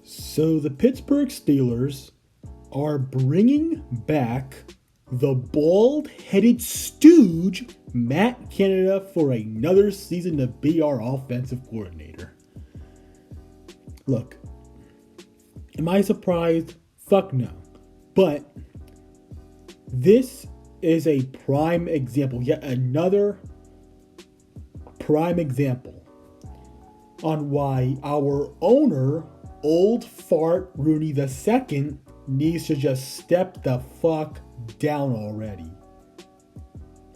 So the Pittsburgh Steelers are bringing back the bald-headed stooge Matt Canada for another season to be our offensive coordinator. Look, am I surprised? Fuck no. But this is a prime example, yet another prime example on why our owner, old fart Rooney II, needs to just step the fuck down already.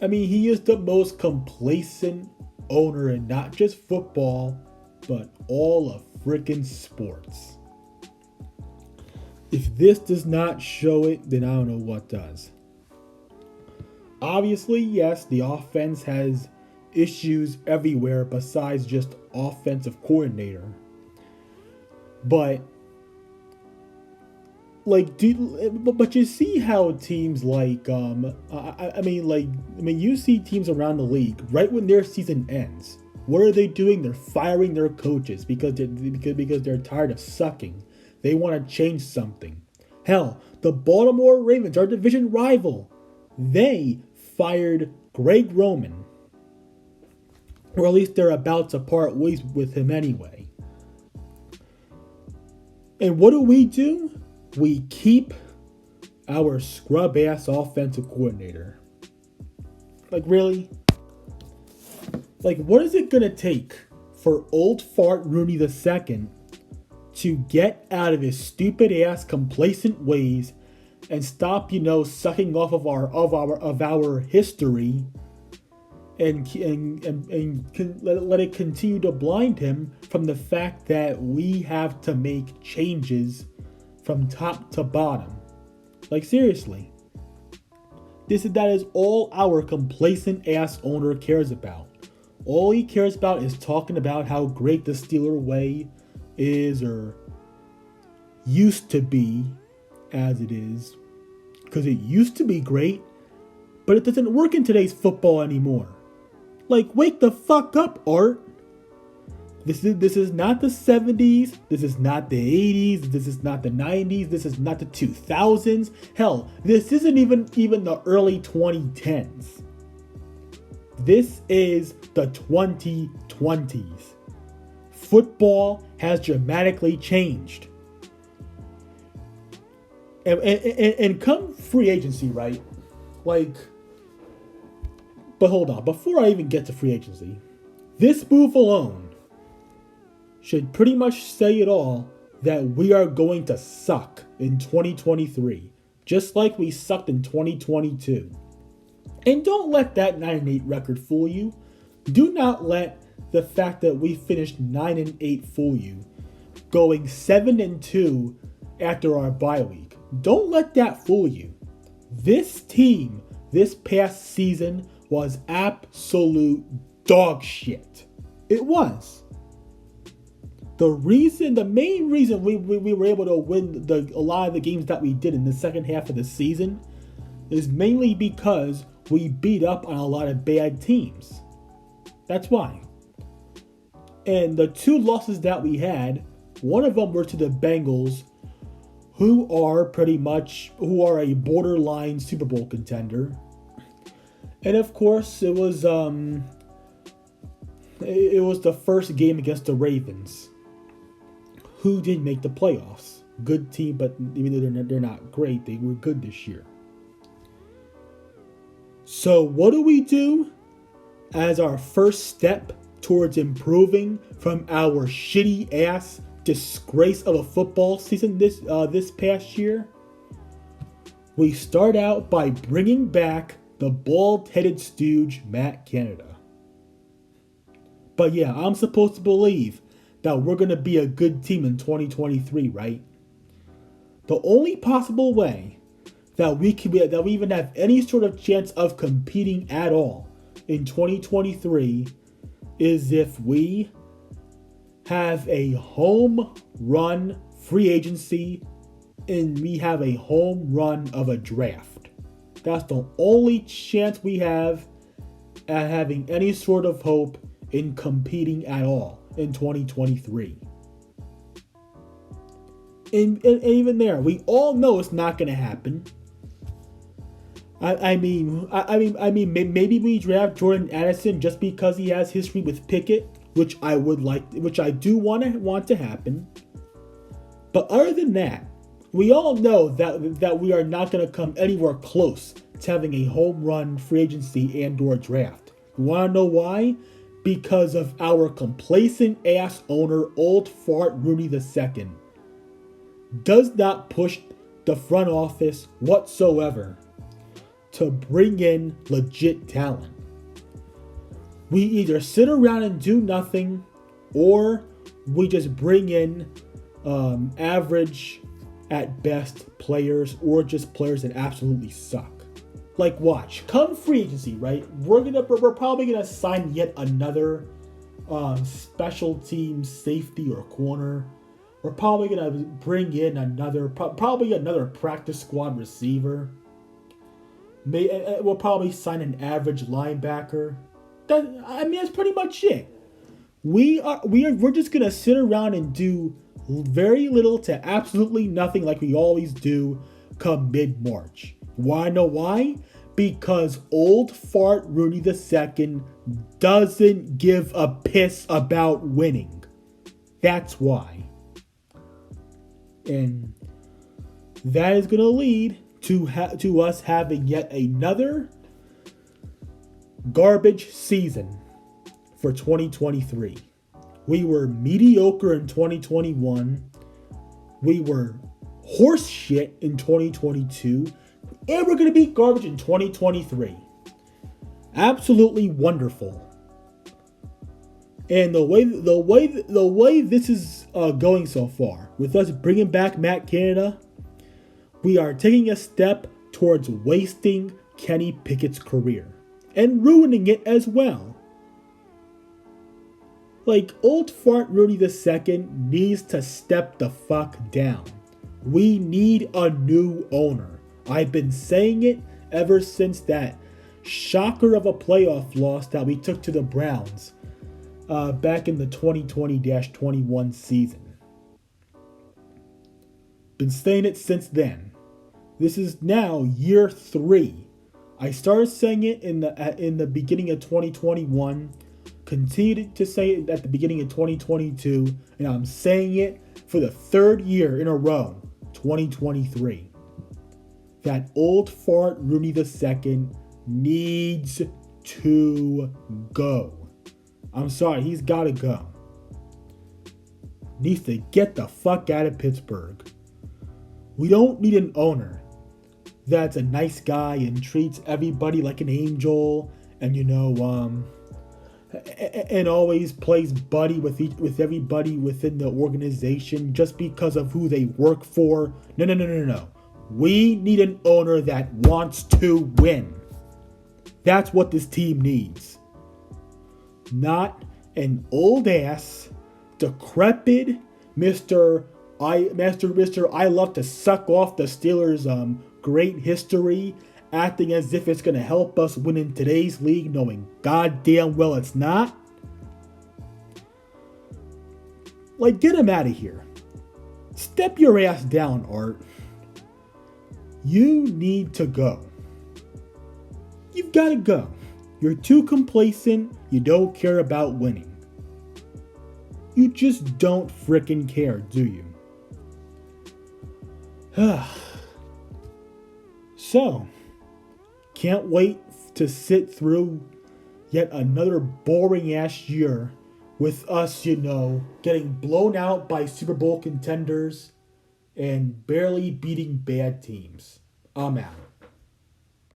I mean, he is the most complacent owner in not just football, but all of freaking sports. If this does not show it, then I don't know what does. Obviously, yes, the offense has issues everywhere besides just offensive coordinator. But but you see how teams you see teams around the league right when their season ends. What are they doing? They're firing their coaches because they're tired of sucking. They want to change something. Hell, the Baltimore Ravens, our division rival, they fired Greg Roman. Or at least they're about to part ways with him anyway. And what do? We keep our scrub-ass offensive coordinator. Like, really? Like, what is it going to take for old fart Rooney II to get out of his stupid-ass complacent ways and stop, sucking off of our history and let it continue to blind him from the fact that we have to make changes from top to bottom? Like, seriously. That is all our complacent ass owner cares about. All he cares about is talking about how great the Steeler way is, or used to be, as it is. Because it used to be great, but it doesn't work in today's football anymore. Like, wake the fuck up, Art. This is not the 70s, this is not the 80s, this is not the 90s, this is not the 2000s. Hell, this isn't even the early 2010s. This is the 2020s. Football has dramatically changed. And come free agency, right? But hold on, before I even get to free agency, this move alone should pretty much say it all, that we are going to suck in 2023, just like we sucked in 2022. And don't let that 9-8 record fool you. Do not let the fact that we finished 9-8 fool you, going 7-2 after our bye week. Don't let that fool you. This team, this past season, was absolute dog shit. It was. The main reason we were able to win a lot of the games that we did in the second half of the season is mainly because we beat up on a lot of bad teams. That's why. And the two losses that we had, one of them were to the Bengals, who are a borderline Super Bowl contender. And of course, it was the first game against the Ravens, who did make the playoffs. Good team, but even though they're not great, they were good this year. So what do we do as our first step towards improving from our shitty ass disgrace of a football season this past year? We start out by bringing back the bald-headed stooge Matt Canada. But yeah, I'm supposed to believe that we're going to be a good team in 2023, right? The only possible way that we even have any sort of chance of competing at all in 2023 is if we have a home run free agency and we have a home run of a draft. That's the only chance we have at having any sort of hope in competing at all in 2023. And even there, we all know it's not going to happen. Maybe we draft Jordan Addison just because he has history with Pickett, which I do want to happen. But other than that, we all know that we are not going to come anywhere close to having a home run free agency and/or draft. You want to know why? Because of our complacent ass owner, old fart Rooney II, does not push the front office whatsoever to bring in legit talent. We either sit around and do nothing, or we just bring in average at best players, or just players that absolutely suck. Like, watch, come free agency, right? We're probably gonna sign yet another special team safety or corner. We're probably gonna bring in another practice squad receiver. We'll probably sign an average linebacker. That's pretty much it. We're just gonna sit around and do very little to absolutely nothing like we always do come mid-March. Wanna know why? Because old fart Rooney II doesn't give a piss about winning. That's why. And that is gonna lead to us having yet another garbage season for 2023. We were mediocre in 2021. We were horse shit in 2022. And we're going to be garbage in 2023. Absolutely wonderful. And the way this is going so far, with us bringing back Matt Canada, we are taking a step towards wasting Kenny Pickett's career and ruining it as well. Like, old fart Rooney II needs to step the fuck down. We need a new owner. I've been saying it ever since that shocker of a playoff loss that we took to the Browns back in the 2020-21 season. Been saying it since then. This is now year 3. I started saying it in the beginning of 2021, continued to say it at the beginning of 2022, and I'm saying it for the 3rd year in a row, 2023. That old fart Rooney II needs to go. I'm sorry, he's got to go. Needs to get the fuck out of Pittsburgh. We don't need an owner that's a nice guy and treats everybody like an angel, and and always plays buddy with everybody within the organization just because of who they work for. No. We need an owner that wants to win. That's what this team needs. Not an old ass, decrepit Mr. I love to suck off the Steelers' great history, acting as if it's going to help us win in today's league, knowing goddamn well it's not. Like, get him out of here. Step your ass down, Art. You need to go. You've got to go. You're too complacent. You don't care about winning. You just don't frickin' care, do you? So, can't wait to sit through yet another boring ass year with us, getting blown out by Super Bowl contenders and barely beating bad teams. I'm out.